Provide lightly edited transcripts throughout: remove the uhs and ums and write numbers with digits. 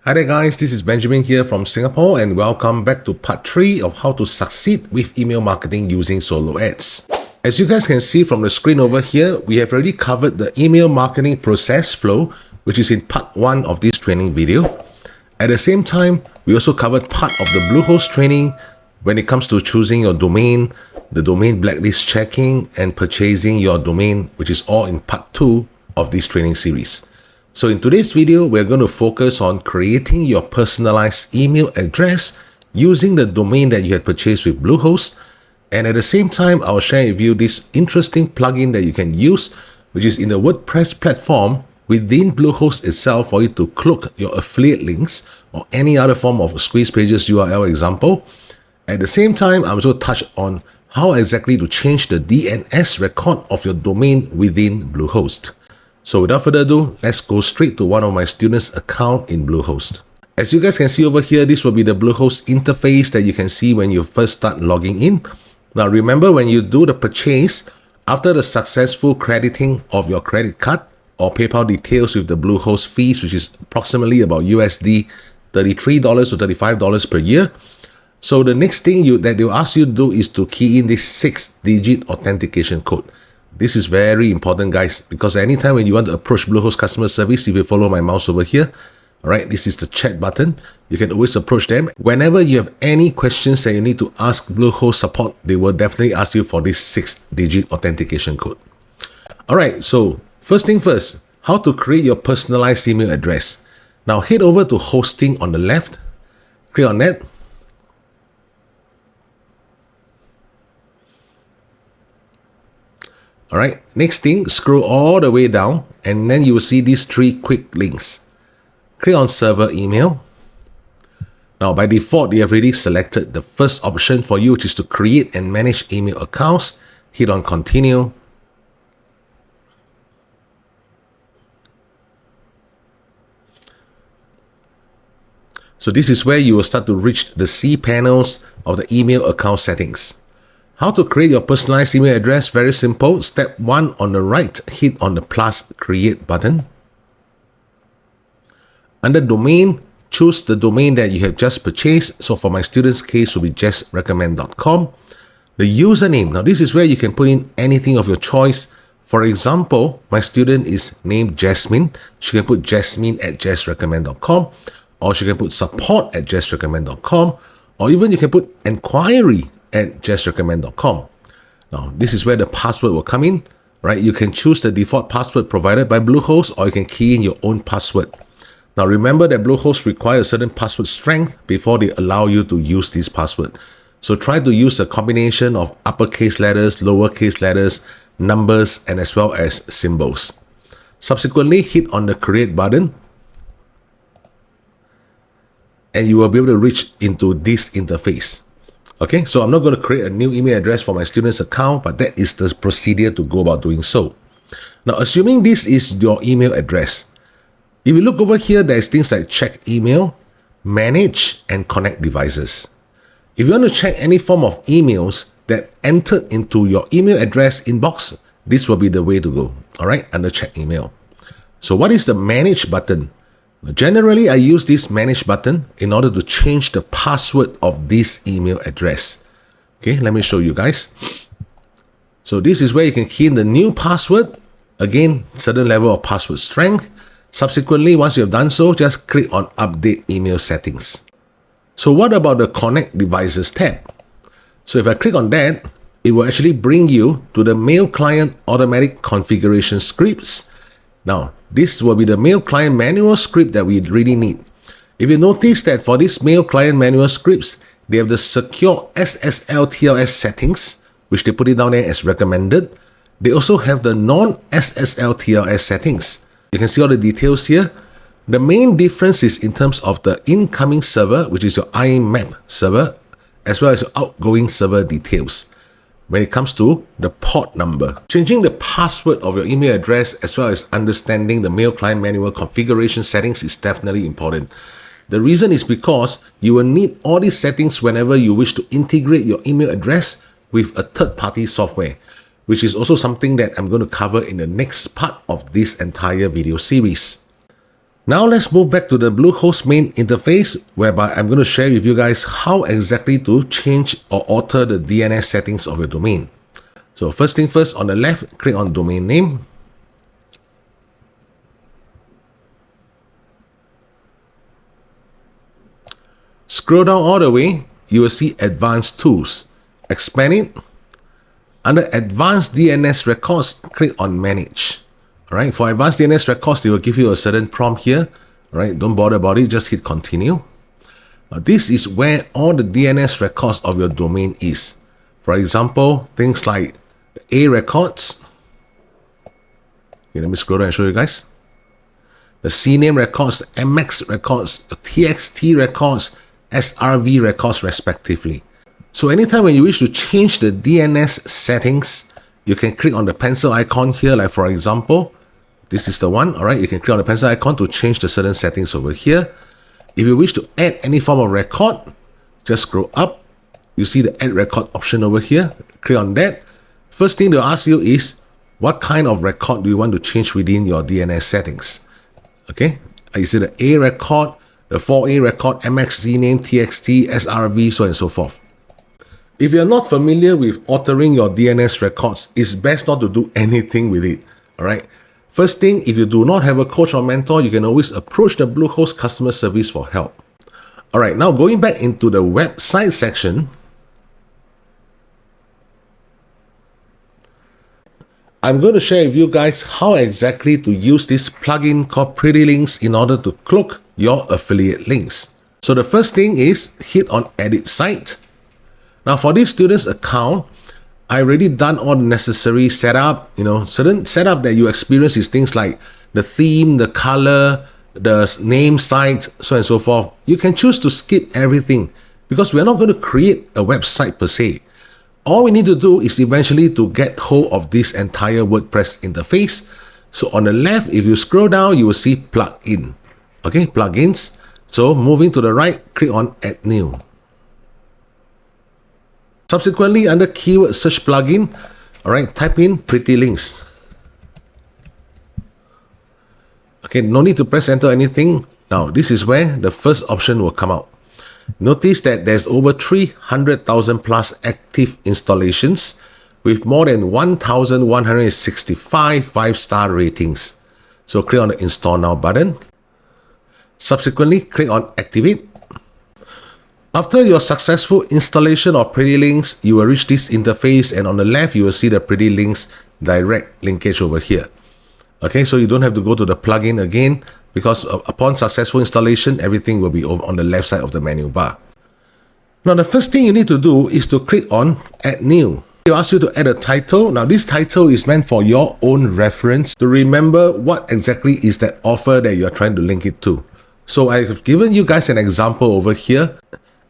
Hi there guys, this is Benjamin here from Singapore and welcome back to part 3 of how to succeed with email marketing using solo ads. As you guys can see from the screen over here, we have already covered the email marketing process flow, which is in part 1 of this training video. At the same time, we also covered part of the Bluehost training when it comes to choosing your domain, the domain blacklist checking, and purchasing your domain, which is all in part 2 of this training series. So in today's video, we're going to focus on creating your personalized email address using the domain that you had purchased with Bluehost. And at the same time, I'll share with you this interesting plugin that you can use, which is in the WordPress platform within Bluehost itself for you to cloak your affiliate links or any other form of squeeze pages URL example. At the same time, I'll also touch on how exactly to change the DNS record of your domain within Bluehost. So without further ado, let's go straight to one of my students' account in Bluehost. As you guys can see over here, this will be the Bluehost interface that you can see when you first start logging in. Now remember, when you do the purchase, after the successful crediting of your credit card or PayPal details with the Bluehost fees, which is approximately about USD $33 to $35 per year. So the next thing that they'll ask you to do is to key in this 6-digit authentication code. This is very important, guys, because anytime when you want to approach Bluehost customer service, if you follow my mouse over here, all right, this is the chat button. You can always approach them. Whenever you have any questions that you need to ask Bluehost support, they will definitely ask you for this 6-digit authentication code. All right, so first thing first, how to create your personalized email address. Now head over to hosting on the left, click on that. All right, next thing, scroll all the way down and then you will see these 3 quick links. Click on server email. Now by default, they have already selected the first option for you, which is to create and manage email accounts. Hit on continue. So this is where you will start to reach the C panels of the email account settings. How to create your personalized email address? Very simple. Step 1 on the right, hit on the plus create button. Under domain, choose the domain that you have just purchased. So for my student's case, will be justrecommend.com. The username. Now this is where you can put in anything of your choice. For example, my student is named Jasmine. She can put jasmine@justrecommend.com, or she can put support@justrecommend.com, or even you can put enquiry@justrecommend.com. Now, this is where the password will come in, right? You can choose the default password provided by Bluehost, or you can key in your own password. Now, remember that Bluehost requires a certain password strength before they allow you to use this password. So try to use a combination of uppercase letters, lowercase letters, numbers, and as well as symbols. Subsequently, hit on the create button, and you will be able to reach into this interface. Okay, so I'm not going to create a new email address for my student's account, but that is the procedure to go about doing so. Now, assuming this is your email address, if you look over here, there's things like check email, manage, and connect devices. If you want to check any form of emails that entered into your email address inbox, this will be the way to go, all right, under check email. So what is the manage button? Generally, I use this manage button in order to change the password of this email address. Okay, let me show you guys. So this is where you can key in the new password. Again, certain level of password strength. Subsequently, once you have done so, just click on update email settings. So what about the connect devices tab? So if I click on that, it will actually bring you to the mail client automatic configuration scripts. Now, this will be the mail client manual script that we really need. If you notice that for this mail client manual scripts, they have the secure SSL TLS settings, which they put it down there as recommended. They also have the non-SSL TLS settings. You can see all the details here. The main difference is in terms of the incoming server, which is your IMAP server, as well as your outgoing server details. When it comes to the port number, changing the password of your email address as well as understanding the mail client manual configuration settings is definitely important. The reason is because you will need all these settings whenever you wish to integrate your email address with a third-party software, which is also something that I'm going to cover in the next part of this entire video series. Now let's move back to the Bluehost main interface, whereby I'm going to share with you guys how exactly to change or alter the DNS settings of your domain. So first thing first, on the left, click on domain name. Scroll down all the way, you will see Advanced Tools. Expand it. Under Advanced DNS Records, click on Manage. Alright, for Advanced DNS Records, they will give you a certain prompt here. Alright, don't bother about it, just hit Continue. Now, this is where all the DNS records of your domain is. For example, things like A records. Okay, let me scroll down and show you guys. The CNAME records, MX records, TXT records, SRV records respectively. So anytime when you wish to change the DNS settings, you can click on the pencil icon here, like for example, this is the one, alright, you can click on the pencil icon to change the certain settings over here. If you wish to add any form of record, just scroll up, you see the add record option over here, click on that. First thing they'll ask you is, what kind of record do you want to change within your DNS settings? Okay, you see the A record, the 4A record, MX, CNAME, TXT, SRV, so on and so forth. If you're not familiar with altering your DNS records, it's best not to do anything with it. Alright. First thing, if you do not have a coach or mentor, you can always approach the Bluehost customer service for help. Alright, now going back into the website section, I'm going to share with you guys how exactly to use this plugin called Pretty Links in order to cloak your affiliate links. So the first thing is hit on Edit Site. Now for this student's account, I already done all the necessary setup. Certain setup that you experience is things like the theme, the color, the name site, so on and so forth. You can choose to skip everything because we're not going to create a website per se. All we need to do is eventually to get hold of this entire WordPress interface. So on the left, if you scroll down, you will see plugin. Okay, plugins. So moving to the right, click on Add New. Subsequently, under keyword search plugin, alright, type in Pretty Links. Okay, no need to press enter or anything. Now, this is where the first option will come out. Notice that there's over 300,000 plus active installations with more than 1,165 5-star ratings. So click on the Install Now button. Subsequently, click on Activate. After your successful installation of Pretty Links, you will reach this interface, and on the left, you will see the Pretty Links direct linkage over here. Okay, so you don't have to go to the plugin again because upon successful installation, everything will be on the left side of the menu bar. Now, the first thing you need to do is to click on Add New. It asks you to add a title. Now, this title is meant for your own reference to remember what exactly is that offer that you're trying to link it to. So I have given you guys an example over here.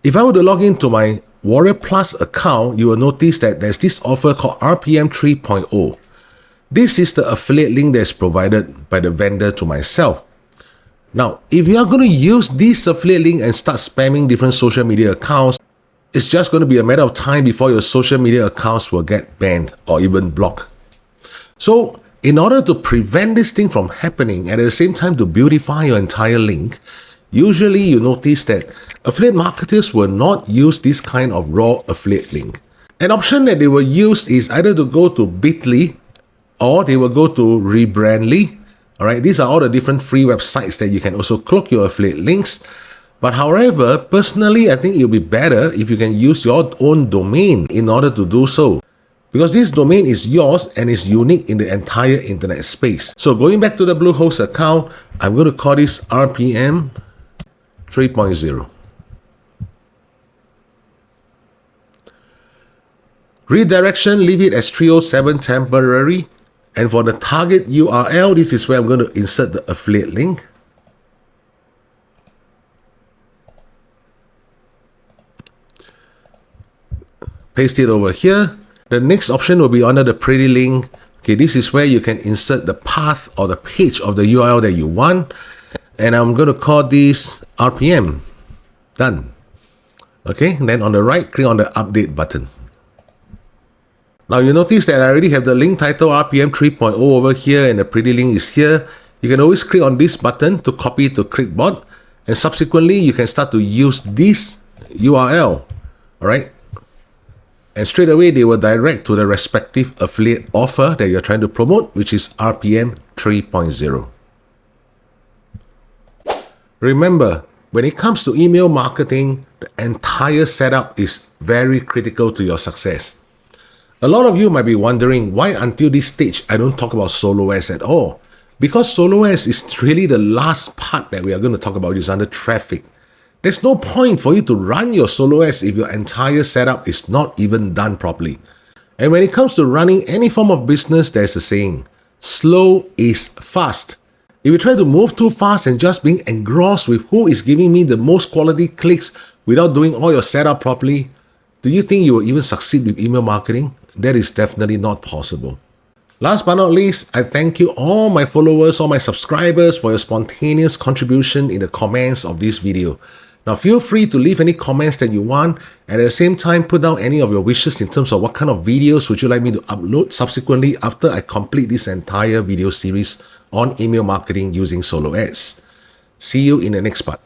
If I were to log into my Warrior Plus account, you will notice that there's this offer called RPM 3.0. This is the affiliate link that's provided by the vendor to myself. Now, if you are going to use this affiliate link and start spamming different social media accounts, it's just going to be a matter of time before your social media accounts will get banned or even blocked. So, in order to prevent this thing from happening and at the same time to beautify your entire link, usually you notice that affiliate marketers will not use this kind of raw affiliate link. An option that they will use is either to go to Bitly or they will go to Rebrandly. Alright, these are all the different free websites that you can also cloak your affiliate links. But however, personally, I think it will be better if you can use your own domain in order to do so. Because this domain is yours and is unique in the entire internet space. So going back to the Bluehost account, I'm going to call this RPM 3.0. Redirection, leave it as 307 temporary. And for the target URL, this is where I'm going to insert the affiliate link. Paste it over here. The next option will be under the Pretty Link. Okay, this is where you can insert the path or the page of the URL that you want. And I'm going to call this RPM. Done. Okay, and then on the right, click on the update button. Now you notice that I already have the link title RPM 3.0 over here and the Pretty Link is here. You can always click on this button to copy to clipboard, and subsequently you can start to use this URL, all right? And straight away they will direct to the respective affiliate offer that you're trying to promote, which is RPM 3.0. Remember, when it comes to email marketing, the entire setup is very critical to your success. A lot of you might be wondering why until this stage I don't talk about Solo Ads at all. Because Solo Ads is really the last part that we are going to talk about is under traffic. There's no point for you to run your Solo Ads if your entire setup is not even done properly. And when it comes to running any form of business, there's a saying, slow is fast. If you try to move too fast and just being engrossed with who is giving me the most quality clicks without doing all your setup properly, do you think you will even succeed with email marketing? That is definitely not possible. Last but not least, I thank you all my followers, all my subscribers for your spontaneous contribution in the comments of this video. Now feel free to leave any comments that you want, and at the same time put down any of your wishes in terms of what kind of videos would you like me to upload subsequently after I complete this entire video series on email marketing using Solo Ads. See you in the next part.